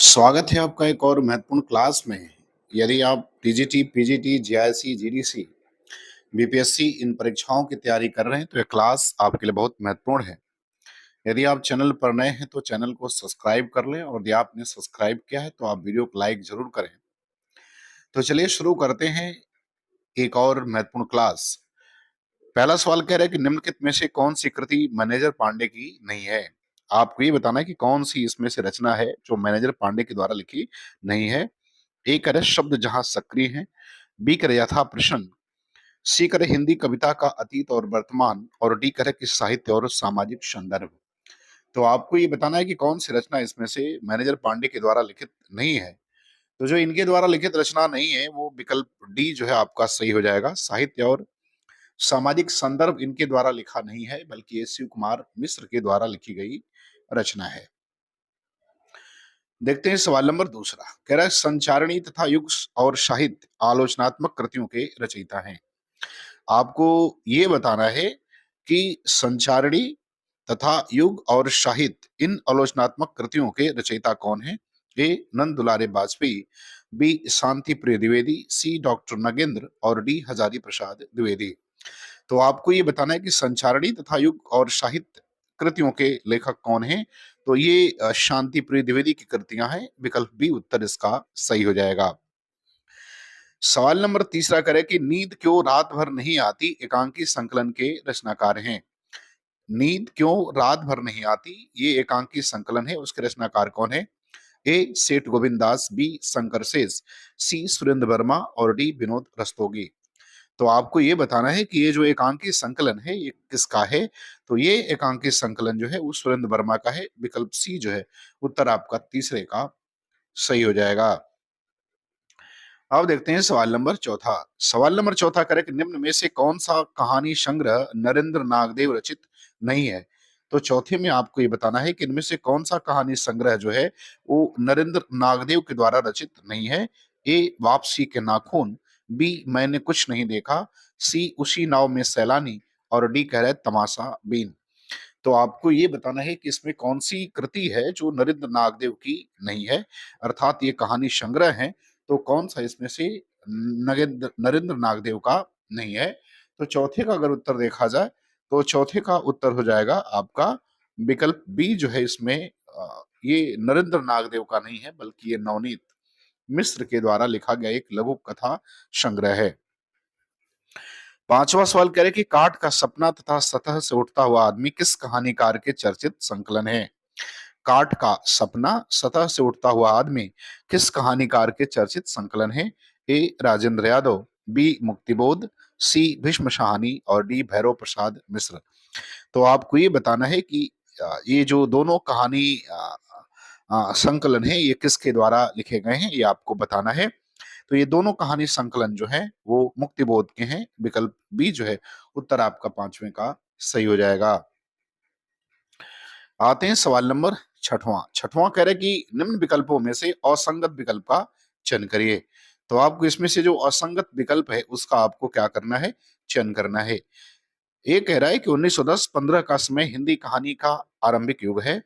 स्वागत है आपका एक और महत्वपूर्ण क्लास में। यदि आप TGT, PGT, JIC, GDC, BPSC इन परीक्षाओं की तैयारी कर रहे हैं तो यह क्लास आपके लिए बहुत महत्वपूर्ण है। यदि आप चैनल पर नए हैं तो चैनल को सब्सक्राइब कर लें और यदि आपने सब्सक्राइब किया है तो आप वीडियो को लाइक जरूर करें। तो चलिए शुरू करते हैं एक और महत्वपूर्ण क्लास। पहला सवाल कह रहा है कि निम्नलिखित में से कौन सी कृति मैनेजर पांडे की नहीं है। आपको ये बताना है कि कौन सी इसमें से रचना है जो मैनेजर पांडे के द्वारा लिखी नहीं है। ए करे शब्द जहां सक्रिय हैं, बी करे यथा प्रश्न, सी करे हिंदी कविता का अतीत और वर्तमान और डी करे कि साहित्य और सामाजिक संदर्भ। तो आपको ये बताना है कि कौन सी रचना इसमें से मैनेजर पांडे के द्वारा लिखित नहीं है। तो जो इनके द्वारा लिखित रचना नहीं है वो विकल्प डी जो है आपका सही हो जाएगा। साहित्य और सामाजिक संदर्भ इनके द्वारा लिखा नहीं है बल्कि ये शिव कुमार मिश्र के द्वारा लिखी गई रचना है। देखते हैं सवाल नंबर दूसरा। कह रहा है संचारणी तथा युग और साहित्य आलोचनात्मक कृतियों के रचयिता हैं। आपको ये बताना है कि संचारणी तथा युग और साहित्य इन आलोचनात्मक कृतियों के रचयिता कौन हैं। ए नंद दुलारे वाजपेयी, बी शांति प्रिय द्विवेदी, सी डॉक्टर नगेंद्र और डी हजारी प्रसाद द्विवेदी। तो आपको ये बताना है कि संचारणी तथा युग और साहित्य कृतियों के लेखक कौन हैं। तो ये शांति प्रिय द्विवेदी की कृतियां हैं। विकल्प बी उत्तर इसका सही हो जाएगा। सवाल नंबर तीसरा करें कि नींद क्यों रात भर नहीं आती एकांकी संकलन के रचनाकार हैं। नींद क्यों रात भर नहीं आती ये एकांकी संकलन है, उसके रचनाकार कौन है। ए सेठ गोविंद दास, बी शंकर शेष, सी सुरेंद्र वर्मा और डी विनोद रस्तोगी। तो आपको ये बताना है कि ये जो एकांकी संकलन है ये किसका है। तो ये एकांकी संकलन जो है वो सुरेंद्र वर्मा का है। विकल्प सी जो है उत्तर आपका तीसरे का सही हो जाएगा। अब देखते हैं सवाल नंबर चौथा। सवाल नंबर चौथा करें कि निम्न में से कौन सा कहानी संग्रह नरेंद्र नागदेव रचित नहीं है। तो चौथे में आपको ये बताना है कि इनमें से कौन सा कहानी संग्रह जो है वो नरेंद्र नागदेव के द्वारा रचित नहीं है। ए वापसी के नाखून, बी मैंने कुछ नहीं देखा, सी उसी नाव में सैलानी और डी कह रहे तमाशा बीन। तो आपको ये बताना है कि इसमें कौन सी कृति है जो नरेंद्र नागदेव की नहीं है, अर्थात ये कहानी संग्रह है तो कौन सा इसमें से नगेंद्र नरेंद्र नागदेव का नहीं है। तो चौथे का अगर उत्तर देखा जाए तो चौथे का उत्तर हो जाएगा आपका विकल्प बी जो है। इसमें ये नरेंद्र नागदेव का नहीं है बल्कि ये नवनीत मिश्र के द्वारा लिखा गया एक लघु कथा संग्रह है। पांचवा सवाल कह रहे कि काठ का सपना तथा सतह से उठता हुआ आदमी किस कहानीकार के चर्चित संकलन है। काठ का सपना, सतह से उठता हुआ आदमी किस कहानीकार के चर्चित संकलन है। ए राजेंद्र यादव, बी मुक्तिबोध, सी भीष्म शाहनी और डी भैरव प्रसाद मिश्र। तो आपको ये बताना है कि ये जो दोनों कहानी संकलन है ये किसके द्वारा लिखे गए हैं ये आपको बताना है। तो ये दोनों कहानी संकलन जो है वो मुक्तिबोध के हैं। विकल्प बी जो है उत्तर आपका पांचवें का सही हो जाएगा। आते हैं सवाल नंबर छठवां। छठवां कह रहे कि निम्न विकल्पों में से असंगत विकल्प का चयन करिए। तो आपको इसमें से जो असंगत विकल्प है उसका आपको क्या करना है, चयन करना है। ए कह रहा है कि 1910-15 का समय हिंदी कहानी का आरंभिक युग है।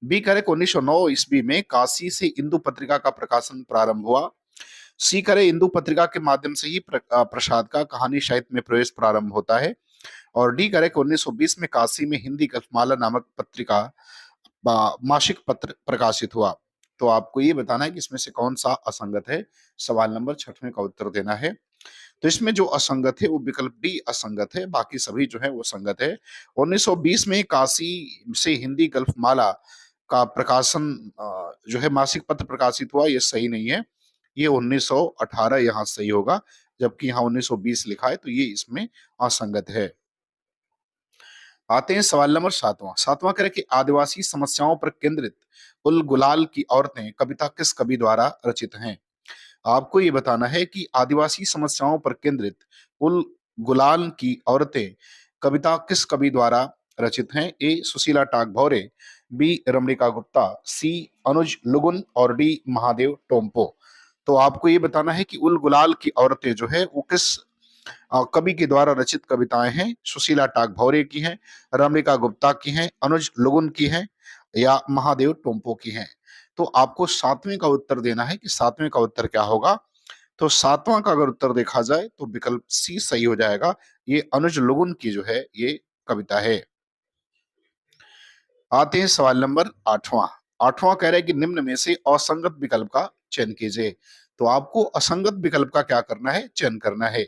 बी कह रहे कि 1909 ईस्वी में काशी से इंदु पत्रिका का प्रकाशन प्रारंभ हुआ। सी करे इंदु पत्रिका के माध्यम से ही प्रसाद का कहानी साहित्य में प्रवेश प्रारंभ होता है। और डी करे कि 1920 में काशी में हिंदी कथमाला नामक पत्रिका मासिक पत्र प्रकाशित हुआ। तो आपको ये बताना है कि इसमें से कौन सा असंगत है। सवाल नंबर छठवें का उत्तर देना है। तो इसमें जो असंगत है वो विकल्प डी असंगत है, बाकी सभी जो है वो संगत है। 1920 में काशी से हिंदी गल्फमाला का प्रकाशन जो है मासिक पत्र प्रकाशित हुआ, ये सही नहीं है। ये 1918 यहाँ सही होगा, जबकि यहाँ 1920 लिखा है तो ये इसमें असंगत है। आते हैं सवाल नंबर सातवां। सातवां करें कि आदिवासी समस्याओं पर केंद्रित उल गुलाल की औरतें कविता किस कवि द्वारा रचित हैं। आपको ये बताना है कि आदिवासी समस्याओं पर केंद्रित उल गुलाल की औरतें कविता किस कवि द्वारा रचित हैं। ए सुशीला टागभौरे, बी रमणिका गुप्ता, सी अनुज लुगुन और डी महादेव टोम्पो। तो आपको ये बताना है कि उल गुलाल की औरतें जो है वो किस कवि के द्वारा रचित कविताएं हैं। सुशीला टागभौरे की हैं, रमणिका गुप्ता की हैं, अनुज लुगुन की हैं या महादेव टोम्पो की हैं। तो आपको 7वें का उत्तर देना है कि 7वें का उत्तर क्या होगा? तो 7वां का अगर उत्तर देखा जाए तो विकल्प सी सही हो जाएगा। ये अनुज लुगुन की जो है ये कविता है। आते हैं सवाल नंबर 8वां। 8वां कह रहा है कि निम्न में से असंगत विकल्प का चयन कीजिए। तो आपको असंगत विकल्प का क्या करना है? चयन करना है।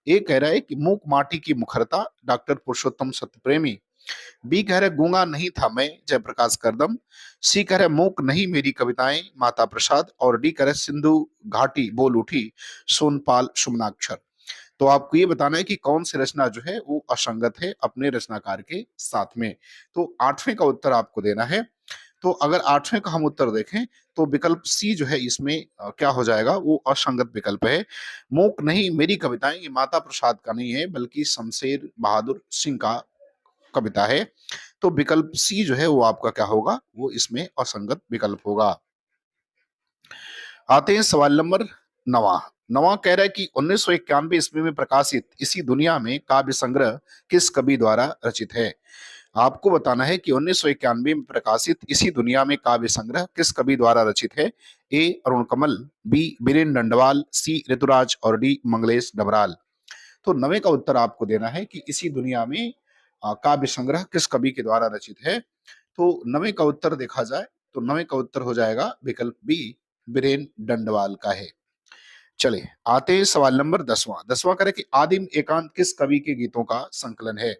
ए कह रहा है कि मूक माटी की मुखरता, डॉक्टर पुरुषोत्तम सत्यप्रेमी। बी कह रहा है गूंगा नहीं था मैं, जयप्रकाश करदम। सी कह रहा है मूक नहीं मेरी कविताएं, माता प्रसाद। और डी कह रहा है सिंधु घाटी बोल उठी, सोनपाल सुमनाक्षर। तो आपको ये बताना है कि कौन सी रचना जो है वो असंगत है अपने रचनाकार के साथ में। तो 8वें का उत्तर आपको देना है। तो अगर 8वें का हम उत्तर देखें तो विकल्प सी जो है इसमें क्या हो जाएगा? वो असंगत विकल्प है। मूक नहीं मेरी कविताएं, ये माता प्रसाद का नहीं है बल्कि शमशेर बहादुर सिंह का कविता है। तो विकल्प सी जो है वो आपका क्या होगा? वो इसमें असंगत विकल्प होगा। आते हैं सवाल नंबर 9वां। 9वां कह रहा है कि 1991 ईस्वी में प्रकाशित इसी दुनिया में काव्य संग्रह किस कवि द्वारा रचित है? आपको बताना है कि 1991 में प्रकाशित इसी दुनिया में काव्य संग्रह किस कवि द्वारा रचित है? ए अरुण कमल, बी बीरेन डंडवाल, सी ऋतुराज और डी मंगलेश डबराल। तो 9वें का उत्तर आपको देना है कि इसी दुनिया में काव्य संग्रह किस कवि के द्वारा रचित है। तो 9वें का उत्तर देखा जाए तो 9वें का उत्तर हो जाएगा विकल्प बी, बीरेन डंडवाल का है। चलिए आते हैं सवाल नंबर 10वां। 10वां करें कि आदिम एकांत किस कवि के गीतों का संकलन है?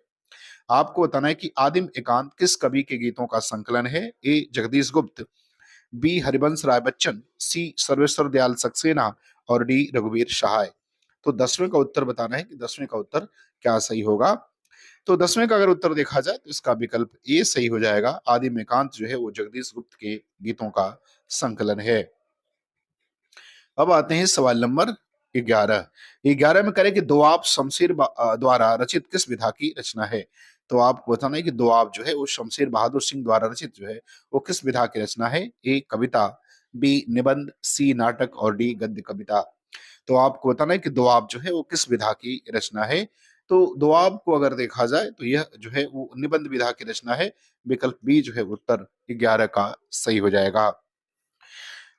आपको बताना है कि आदिम एकांत किस कवि के गीतों का संकलन है? ए जगदीश गुप्त, बी हरिवंश राय बच्चन, सी सर्वेश्वर दयाल सक्सेना और डी रघुवीर सहाय। तो 10वें का उत्तर बताना है कि 10वें का उत्तर क्या सही होगा। तो 10वें का अगर उत्तर देखा जाए तो इसका विकल्प ए सही हो जाएगा। आदिम एकांत जो है वो जगदीश गुप्त के गीतों का संकलन है। अब आते हैं सवाल नंबर 11। 11 में करें कि दोआब शमशेर द्वारा रचित किस विधा की रचना है? तो आपको बताना है कि दोआब जो है वो शमशेर बहादुर सिंह द्वारा रचित जो है वो किस विधा की रचना है? ए कविता, बी निबंध, सी नाटक और डी गद्य कविता। तो आपको बताना है कि दोआब जो है वो किस विधा की रचना है। तो दोआब को अगर देखा जाए तो यह जो है वो निबंध विधा की रचना है। विकल्प बी जो है उत्तर 11 का सही हो जाएगा।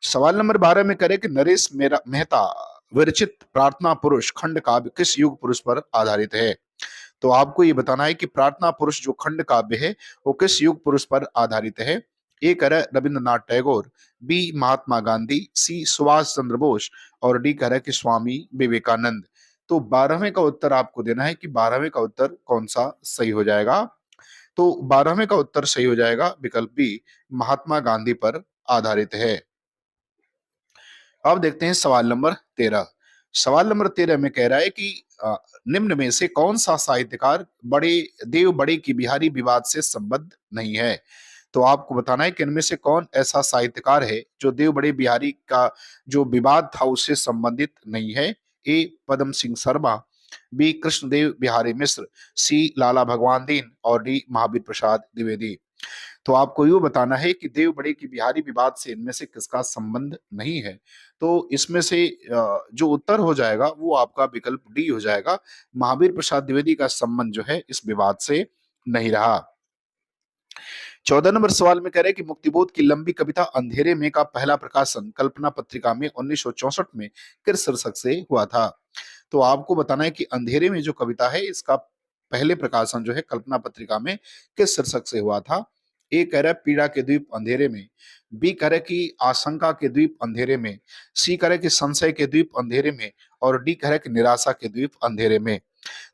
सवाल नंबर 12 में करें कि नरेश मेहता विरचित प्रार्थना पुरुष खंड काव्य किस युग पुरुष पर आधारित है? तो आपको ये बताना है कि प्रार्थना पुरुष जो खंड काव्य है वो किस युग पुरुष पर आधारित है। ए कर रविंद्रनाथ टैगोर, बी महात्मा गांधी, सी सुभाष चंद्र बोस और डी कर कि स्वामी विवेकानंद। तो 12वें का उत्तर आपको देना है कि 12वें का उत्तर कौन सा सही हो जाएगा। तो 12वें का उत्तर सही हो जाएगा विकल्प बी, महात्मा गांधी पर आधारित है। अब देखते हैं सवाल नंबर 13। सवाल नंबर 13 में कह रहा है कि निम्न में से कौन सा साहित्यकार बड़े देव बड़े की बिहारी विवाद से संबद्ध नहीं है? तो आपको बताना है कि इनमें से कौन ऐसा साहित्यकार है जो देव बड़े बिहारी का जो विवाद था उससे संबंधित नहीं है। ए पद्म सिंह शर्मा, बी कृष्णदेव बिहारी मिश्र, सी लाला भगवान दीन और डी महावीर प्रसाद द्विवेदी। तो आपको ये बताना है कि देव बड़े की बिहारी विवाद से इनमें से किसका संबंध नहीं है। तो इसमें से जो उत्तर हो जाएगा वो आपका विकल्प डी हो जाएगा। महावीर प्रसाद द्विवेदी का संबंध जो है इस विवाद से नहीं रहा। 14 नंबर सवाल में कह रहे हैं कि मुक्तिबोध की लंबी कविता अंधेरे में का पहला प्रकाशन कल्पना पत्रिका में 1964 में किस शीर्षक से हुआ था? तो आपको बताना है कि अंधेरे में जो कविता है इसका पहले प्रकाशन जो है कल्पना पत्रिका में किस शीर्षक से हुआ था। ए कह रहा है पीड़ा के द्वीप अंधेरे में, बी कह रहा है कि आशंका के द्वीप अंधेरे में, सी कह रहा है कि संशय के द्वीप अंधेरे में और डी कह रहा है कि निराशा के द्वीप अंधेरे में।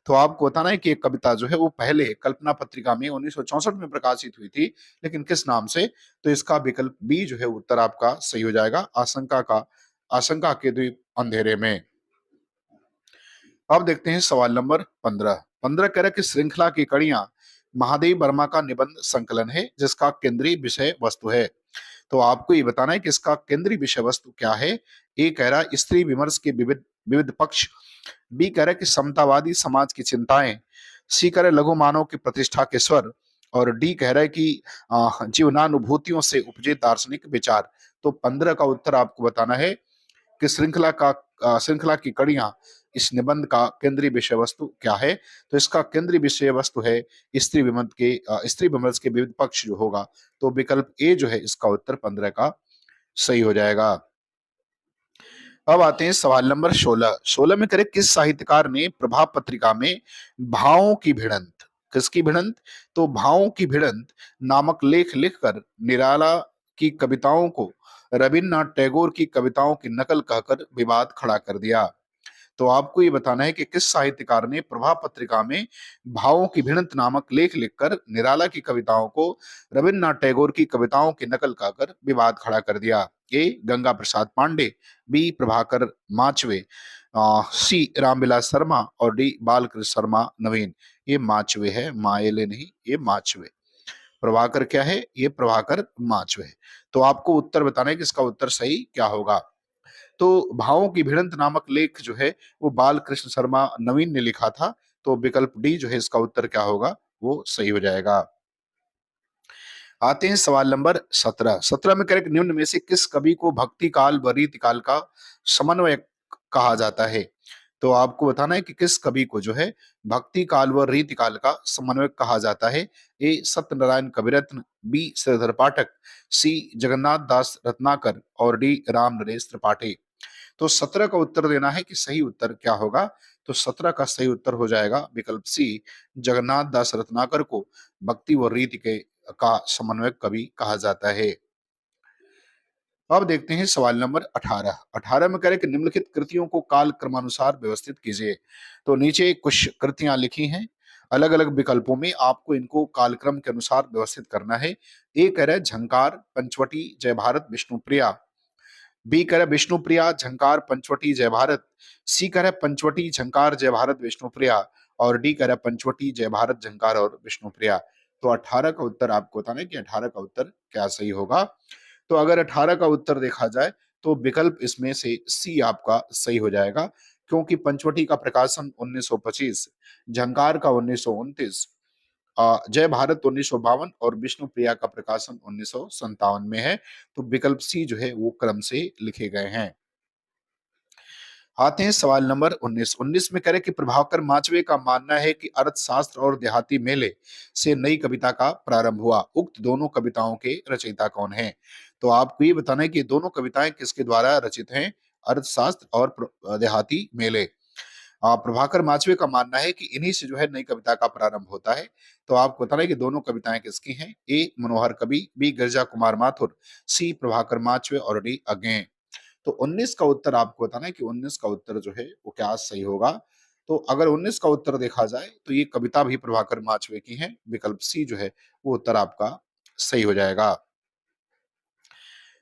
तो आपको बताना है कि एक कविता जो है वो पहले कल्पना पत्रिका में 1964 में प्रकाशित हुई थी, लेकिन किस नाम से? तो इसका विकल्प बी जो है उत्तर आपका सही हो जाएगा। आशंका के द्वीप अंधेरे में। अब देखते हैं सवाल नंबर 15। 15 कह रहा है कि श्रृंखला की कड़ियां महादेव वर्मा का निबंध संकलन है जिसका केंद्रीय विषय वस्तु है। तो आपको ये बताना है कि इसका केंद्रीय विषय वस्तु क्या है। ए कह रहा है स्त्री विमर्श के विविध विविध पक्ष, बी कह रहा है कि समतावादी समाज की चिंताएं, सी कह रहा है लघु मानव की प्रतिष्ठा के स्वर और डी कह रहा है कि जीवनानुभूतियों से उपजे दार्शनिक विचार। तो 15 का उत्तर आपको बताना है कि श्रृंखला की कड़ियां इस निबंध का केंद्रीय विषय वस्तु क्या है। तो इसका केंद्रीय विषय वस्तु है स्त्री विमर्श के विविध पक्ष जो होगा। तो विकल्प ए जो है इसका उत्तर 15 का सही हो जाएगा। अब आते हैं सवाल नंबर 16। 16 में करें किस साहित्यकार ने प्रभाव पत्रिका में भावों की भिड़ंत, किसकी भिड़ंत, तो भावों की भिड़ंत नामक लेख लिखकर निराला की कविताओं को रविन्द्रनाथ टैगोर की कविताओं की नकल कहकर विवाद खड़ा कर दिया। तो आपको ये बताना है कि किस साहित्यकार ने प्रभा पत्रिका में भावों की भिड़ंत नामक लेख लिखकर निराला की कविताओं को रविन्द्रनाथ टैगोर की कविताओं की नकल कहकर विवाद खड़ा कर दिया। ए गंगा प्रसाद पांडे, बी प्रभाकर माचवे, सी रामविलास शर्मा और डी बालकृष्ण शर्मा नवीन। ये माचवे है, माएले नहीं, ये माचवे। प्रभाकर क्या है, ये प्रभाकर माचवे है। तो आपको उत्तर बताना है कि इसका उत्तर सही क्या होगा। तो भावों की भिड़ंत नामक लेख जो है वो बाल कृष्ण शर्मा नवीन ने लिखा था। तो विकल्प डी जो है इसका उत्तर क्या होगा, वो सही हो जाएगा। आते हैं सवाल नंबर 17। 17 में करेक्ट निम्न में से किस कवि को भक्ति काल व रीति काल का समन्वय कहा जाता है। तो आपको बताना है कि किस कवि को जो है भक्ति काल व रीति काल का समन्वय कहा जाता है। ए सत्यनारायण कविरत्न, बी श्रीधर पाठक, सी जगन्नाथ दास रत्नाकर और डी राम नरेश त्रिपाठी। तो 17 का उत्तर देना है कि सही उत्तर क्या होगा। तो 17 का सही उत्तर हो जाएगा विकल्प सी, जगन्नाथ दास रत्नाकर को भक्ति व रीति के का समन्वयक कवि कहा जाता है। अब देखते हैं सवाल नंबर 18। 18 में करें कि निम्नलिखित कृतियों को काल क्रमानुसार व्यवस्थित कीजिए। तो नीचे कुछ कृतियां लिखी हैं, अलग अलग विकल्पों में आपको इनको कालक्रम के अनुसार व्यवस्थित करना है। ए कह रहा है झंकार, पंचवटी, जय भारत, विष्णुप्रिया। बी कह रहा है विष्णुप्रिया, झंकार, पंचवटी, जय भारत। सी कह रहा है पंचवटी, झंकार, जय भारत, विष्णुप्रिया। और डी कह रहा है पंचवटी, जय भारत, झंकार और विष्णुप्रिया। तो 18 का उत्तर आपको बताना है कि 18 का उत्तर क्या सही होगा। तो अगर 18 का उत्तर देखा जाए तो विकल्प इसमें से सी आपका सही हो जाएगा, क्योंकि पंचवटी का प्रकाशन 1925, झंकार का 1929, जय भारत 1952 और विष्णुप्रिया का प्रकाशन 1957 में है। तो विकल्प सी जो है वो क्रम से लिखे गए हैं। आते हैं सवाल नंबर 19। 19 में करें कि प्रभाकर माचवे का मानना है कि अर्थशास्त्र और देहाती मेले से नई कविता का प्रारंभ हुआ। उक्त दोनों कविताओं के रचयिता कौन हैं। तो आपको ये बताना है कि दोनों कविताएं किसके द्वारा रचित हैं, अर्थशास्त्र और देहाती मेले। प्रभाकर माचवे का मानना है कि इन्हीं से जो है नई कविता का प्रारंभ होता है। तो आपको बताना है कि दोनों कविताएं किसकी हैं। ए मनोहर कवि, बी गिरजा कुमार माथुर, सी प्रभाकर माचवे और डी अज्ञे। तो 19 का उत्तर आपको बताना है कि 19 का उत्तर जो है वो क्या सही होगा। तो अगर 19 का उत्तर देखा जाए तो ये कविता भी प्रभाकर माचवे की है, विकल्प सी जो है वो उत्तर आपका सही हो जाएगा।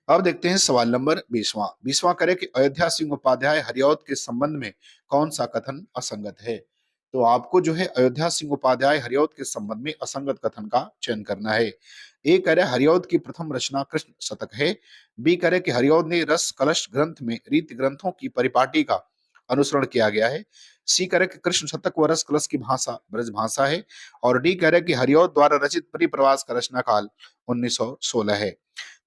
अब देखते हैं सवाल नंबर 20वां। 20वां करें कि अयोध्या सिंह उपाध्याय हरिऔध के संबंध में कौन सा कथन असंगत है। तो आपको जो है अयोध्या सिंह उपाध्याय हरिऔध के संबंध में असंगत कथन का चयन करना है। ए कह रहे हरिऔध की प्रथम रचना कृष्ण शतक है। बी कह रहे कि हरिऔध ने रस कलश ग्रंथ में रीति ग्रंथों की परिपाटी का अनुसरण किया गया है। सी कह रहे कि कृष्ण शतक व रस कलश की भाषा ब्रज भाषा है। और डी कह रहे कि हरिऔध द्वारा रचित परिप्रवास का रचना काल 1916 है।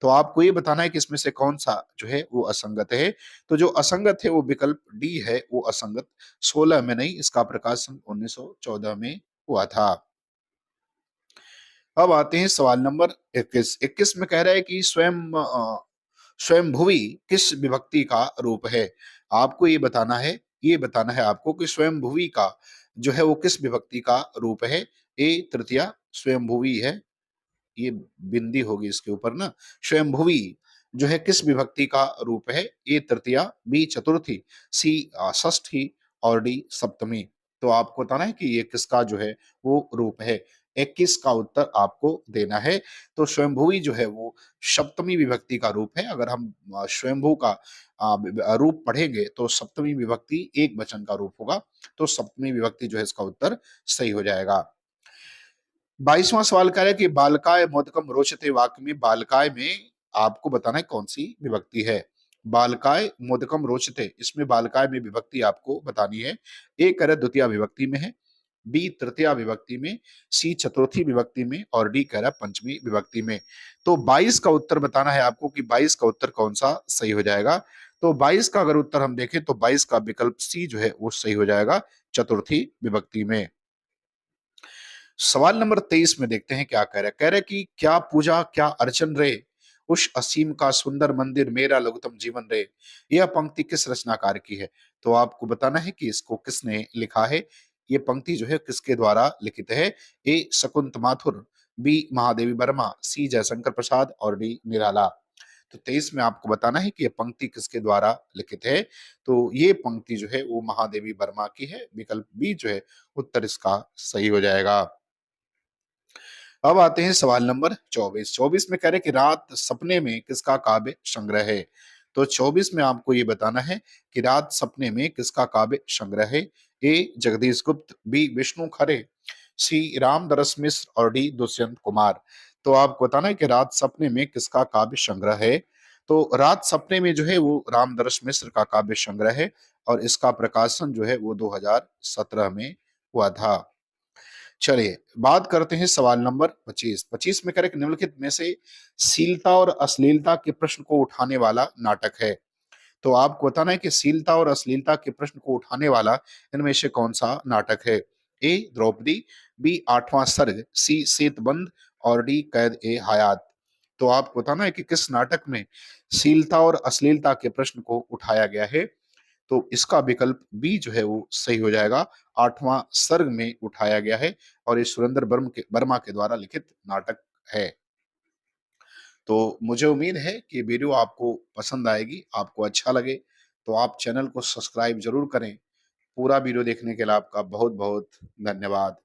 तो आपको ये बताना है कि इसमें से कौन सा जो है वो असंगत है। तो जो असंगत है वो विकल्प डी है, वो असंगत 16 में नहीं, इसका प्रकाशन 1914 में हुआ था। अब आते हैं सवाल नंबर 21। 21 में कह रहा है कि स्वयंभुवी किस विभक्ति का रूप है। आपको ये बताना है आपको कि स्वयंभुवी का जो है वो किस विभक्ति का रूप है। ए तृतीया स्वयंभुवी है, ये बिंदी होगी इसके ऊपर ना। स्वयंभुवी जो है किस विभक्ति का रूप है। ए तृतीया, बी चतुर्थी, सी षष्ठी और डी सप्तमी। तो आपको बताना है कि ये किसका जो है वो रूप है। 21 का उत्तर आपको देना है। तो स्वयंभुवी जो है वो सप्तमी विभक्ति का रूप है। अगर हम स्वयंभू का रूप पढ़ेंगे तो सप्तमी विभक्ति एक वचन का रूप होगा। तो सप्तमी विभक्ति जो है इसका उत्तर सही हो जाएगा। 22वां सवाल कह रहा है कि बालकाय मोदकम रोचते वाक्य में बालकाय में आपको बताना है कौन सी विभक्ति है। बालकाय मोदकम रोचते, इसमें बालकाय में विभक्ति आपको बतानी है। ए कह रहा है द्वितीय विभक्ति में है, बी तृतीय विभक्ति में, सी चतुर्थी विभक्ति में और डी कह रहा है पंचमी विभक्ति में। तो 22 का उत्तर बताना है आपको कि 22 का उत्तर कौन सा सही हो जाएगा। तो 22 का अगर उत्तर हम देखें तो 22 का विकल्प सी जो है वो सही हो जाएगा, चतुर्थी विभक्ति में। सवाल नंबर 23 में देखते हैं क्या कह रहा है। कह रहा है कि क्या पूजा क्या अर्चन रे उस असीम का सुंदर मंदिर मेरा लघुतम जीवन रे। यह पंक्ति किस रचनाकार की है? तो आपको बताना है कि इसको किसने लिखा है। ये पंक्ति जो है किसके द्वारा लिखित है? ए शकुंत माथुर, बी महादेवी वर्मा, सी जयशंकर प्रसाद और डी निराला। तो 23 में आपको बताना है कि ये पंक्ति किसके द्वारा लिखित है। तो ये पंक्ति जो है वो महादेवी वर्मा की है। विकल्प बी जो है उत्तर इसका सही हो जाएगा। अब आते हैं सवाल नंबर 24। 24 में कह रहे कि रात सपने में किसका काव्य संग्रह है? तो 24 में आपको ये बताना है कि रात सपने में किसका काव्य संग्रह है। ए जगदीश गुप्त, बी विष्णु खरे, सी रामदरस मिश्र और डी दुष्यंत कुमार। तो आपको बताना है कि रात सपने में किसका काव्य संग्रह है। तो रात सपने में जो है वो रामदरस मिश्र का काव्य संग्रह है और इसका प्रकाशन जो है वो 2017 में हुआ था। चलिए बात करते हैं सवाल नंबर 25। 25 में करेक्ट निम्नलिखित में से शीलता और अश्लीलता के प्रश्न को उठाने वाला नाटक है। तो आपको बताना है कि शीलता और अश्लीलता के प्रश्न को उठाने वाला इनमें से कौन सा नाटक है। ए द्रौपदी, बी आठवां सर्ग, सी सेतबंद और डी कैद ए हयात। तो आपको बताना है कि किस नाटक में शीलता और अश्लीलता के प्रश्न को उठाया गया है। तो इसका विकल्प बी जो है वो सही हो जाएगा। आठवां सर्ग में उठाया गया है और ये सुरेंद्र वर्मा के द्वारा लिखित नाटक है। तो मुझे उम्मीद है कि वीडियो आपको पसंद आएगी, आपको अच्छा लगे तो आप चैनल को सब्सक्राइब जरूर करें। पूरा वीडियो देखने के लिए आपका बहुत बहुत धन्यवाद।